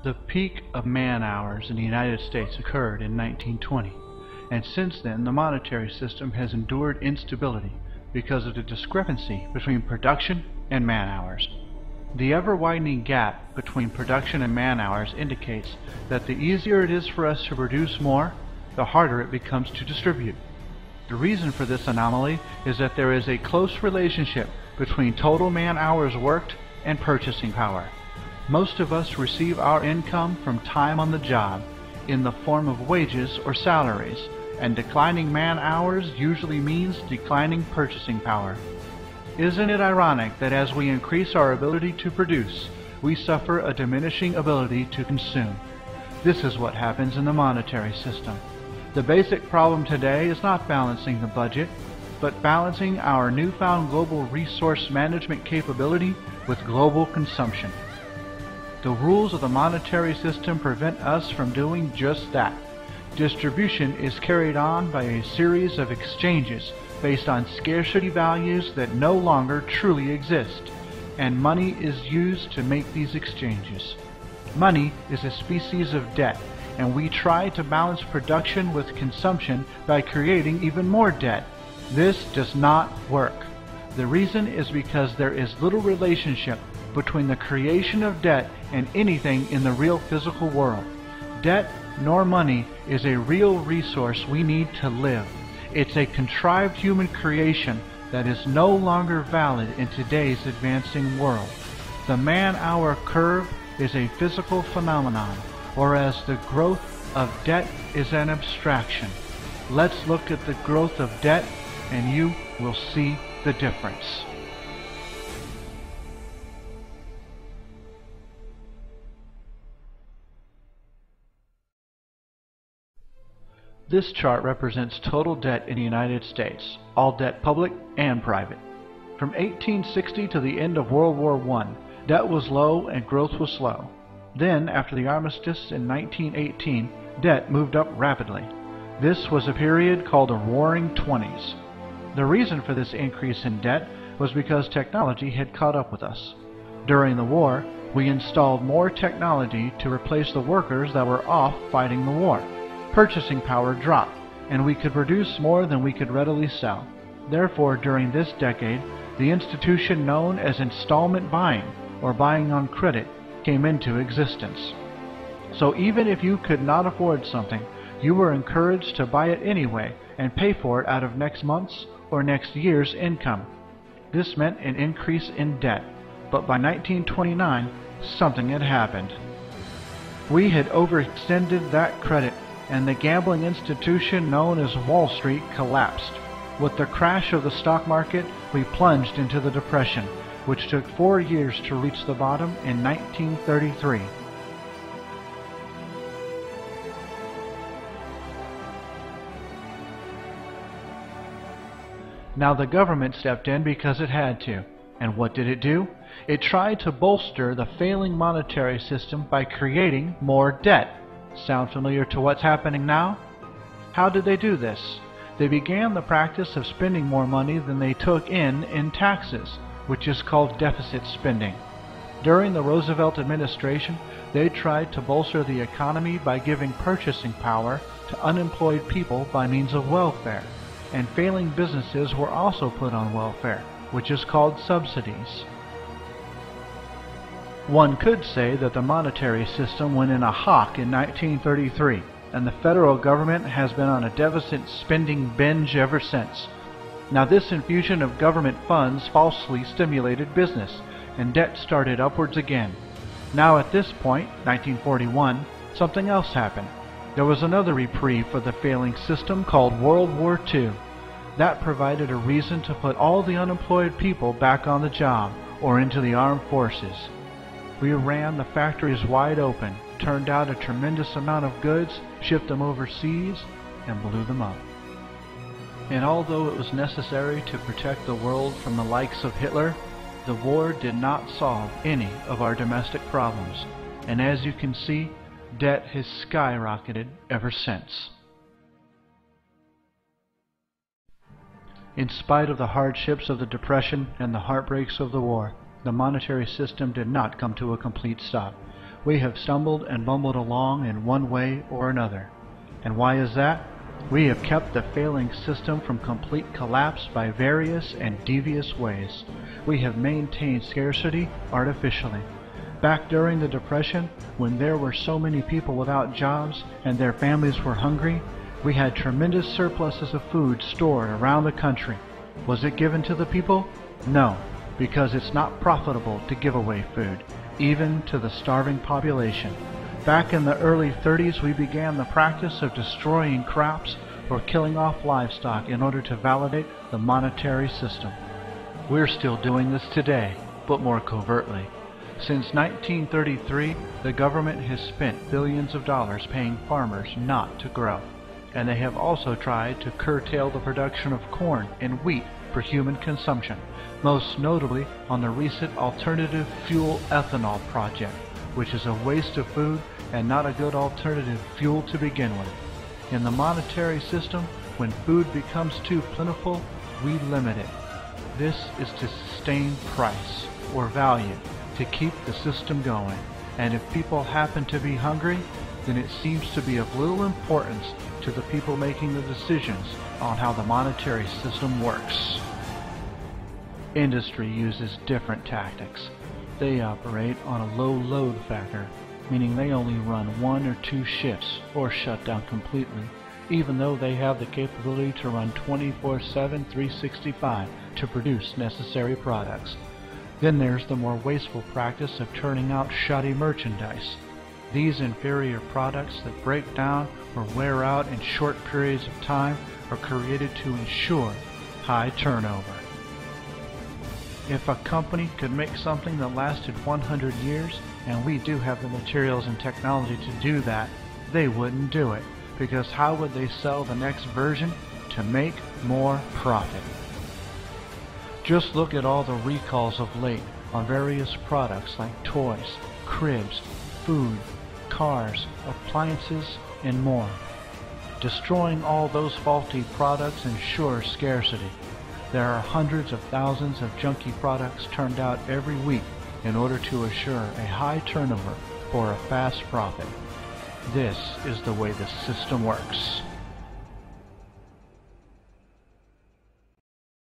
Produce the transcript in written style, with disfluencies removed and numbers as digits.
The peak of man-hours in the United States occurred in 1920, and since then the monetary system has endured instability because of the discrepancy between production and man-hours. The ever-widening gap between production and man-hours indicates that the easier it is for us to produce more, the harder it becomes to distribute. The reason for this anomaly is that there is a close relationship between total man-hours worked and purchasing power. Most of us receive our income from time on the job in the form of wages or salaries, and declining man-hours usually means declining purchasing power. Isn't it ironic that as we increase our ability to produce, we suffer a diminishing ability to consume? This is what happens in the monetary system. The basic problem today is not balancing the budget, but balancing our newfound global resource management capability with global consumption. The rules of the monetary system prevent us from doing just that. Distribution is carried on by a series of exchanges based on scarcity values that no longer truly exist, and money is used to make these exchanges. Money is a species of debt, and we try to balance production with consumption by creating even more debt. This does not work. The reason is because there is little relationship between the creation of debt and anything in the real physical world. Debt nor money is a real resource we need to live. It's a contrived human creation that is no longer valid in today's advancing world. The man-hour curve is a physical phenomenon, whereas the growth of debt is an abstraction. Let's look at the growth of debt and you will see the difference. This chart represents total debt in the United States, all debt public and private. From 1860 to the end of World War I, debt was low and growth was slow. Then, after the armistice in 1918, debt moved up rapidly. This was a period called the Roaring Twenties. The reason for this increase in debt was because technology had caught up with us. During the war, we installed more technology to replace the workers that were off fighting the war. Purchasing power dropped, and we could produce more than we could readily sell. Therefore, during this decade, the institution known as installment buying, or buying on credit, came into existence. So even if you could not afford something, you were encouraged to buy it anyway and pay for it out of next month's or next year's income. This meant an increase in debt, but by 1929, something had happened. We had overextended that credit, and the gambling institution known as Wall Street collapsed. With the crash of the stock market, we plunged into the Depression, which took 4 years to reach the bottom in 1933. Now the government stepped in because it had to. And what did it do? It tried to bolster the failing monetary system by creating more debt. Sound familiar to what's happening now? How did they do this? They began the practice of spending more money than they took in taxes, which is called deficit spending. During the Roosevelt administration, they tried to bolster the economy by giving purchasing power to unemployed people by means of welfare, and failing businesses were also put on welfare, which is called subsidies. One could say that the monetary system went in a hock in 1933, and the federal government has been on a deficit spending binge ever since. Now this infusion of government funds falsely stimulated business, and debt started upwards again. Now at this point, 1941, something else happened. There was another reprieve for the failing system called World War II. That provided a reason to put all the unemployed people back on the job or into the armed forces. We ran the factories wide open, turned out a tremendous amount of goods, shipped them overseas, and blew them up. And although it was necessary to protect the world from the likes of Hitler, the war did not solve any of our domestic problems. And as you can see, debt has skyrocketed ever since. In spite of the hardships of the Depression and the heartbreaks of the war, the monetary system did not come to a complete stop. We have stumbled and bumbled along in one way or another. And why is that? We have kept the failing system from complete collapse by various and devious ways. We have maintained scarcity artificially. Back during the Depression, when there were so many people without jobs and their families were hungry, we had tremendous surpluses of food stored around the country. Was it given to the people? No, because it's not profitable to give away food, even to the starving population. Back in the early 30s, we began the practice of destroying crops or killing off livestock in order to validate the monetary system. We're still doing this today, but more covertly. Since 1933, the government has spent billions of dollars paying farmers not to grow, and they have also tried to curtail the production of corn and wheat for human consumption, most notably on the recent alternative fuel ethanol project, which is a waste of food and not a good alternative fuel to begin with. In the monetary system, when food becomes too plentiful, we limit it. This is to sustain price or value, to keep the system going, and if people happen to be hungry, then it seems to be of little importance to the people making the decisions on how the monetary system works. Industry uses different tactics. They operate on a low load factor, meaning they only run 1 or 2 shifts or shut down completely, even though they have the capability to run 24/7, 365 to produce necessary products. Then there's the more wasteful practice of turning out shoddy merchandise. These inferior products that break down or wear out in short periods of time are created to ensure high turnover. If a company could make something that lasted 100 years, and we do have the materials and technology to do that, they wouldn't do it, because how would they sell the next version? To make more profit. Just look at all the recalls of late on various products like toys, cribs, food, cars, appliances, and more. Destroying all those faulty products ensures scarcity. There are hundreds of thousands of junky products turned out every week in order to assure a high turnover for a fast profit. This is the way the system works.